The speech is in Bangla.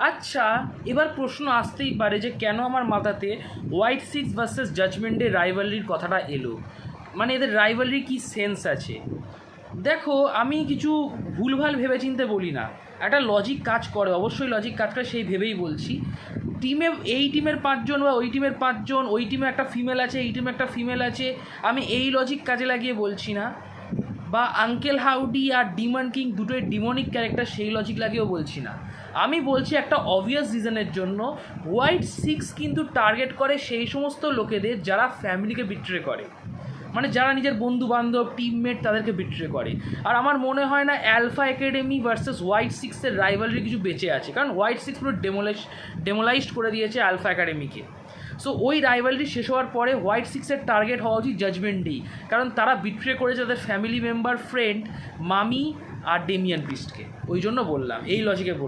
আচ্ছা, এবার প্রশ্ন আসতেই পারে যে কেন আমার মাথাতে হোয়াইট সিক্স ভার্সেস জাজমেন্টের রাইভালরির কথাটা এলো, মানে এদের রাইভালরি কী সেন্স আছে। দেখো, আমি কিছু ভুলভাল ভেবেচিন্তে বলি না, একটা লজিক কাজ করে, অবশ্যই লজিক কাজ করে, সেই ভেবেই বলছি। টিমে এই টিমের 5 জন বা ওই টিমের 5 জন, ওই টিমে একটা ফিমেল আছে, এই টিমে একটা ফিমেল আছে, আমি এই লজিক কাজে লাগিয়ে বলছি না। বা আঙ্কেল হাউডি আর ডিমন কিং দুটোই ডিমনিক ক্যারেক্টার, সেই লজিক লাগিয়েও বলছি না। আমি বলছি একটা অবভিয়াস রিজনের জন্য, হোয়াইট সিক্স কিন্তু টার্গেট করে সেই সমস্ত লোকেদের যারা ফ্যামিলিকে বিট্রে করে, মানে যারা নিজের বন্ধু বান্ধব টিমমেট তাদেরকে বিট্রে করে। আর আমার মনে হয় না অ্যালফা একাডেমি ভার্সেস হোয়াইট সিক্সের রাইভালরি কিছু বেঁচে আছে, কারণ হোয়াইট সিক্স পুরো ডেমোলাইজড করে দিয়েছে অ্যালফা একাডেমিকে। সো ওই রাইভালরি শেষ হওয়ার পরে হোয়াইট সিক্সের টার্গেট হওয়া উচিত জাজমেন্টেই, কারণ তারা বিট্রে করেছে তাদের ফ্যামিলি মেম্বার, ফ্রেন্ড, মামি আর ডেমিয়ান প্রিস্টকে। ওই জন্য বললাম, এই লজিকে বললাম।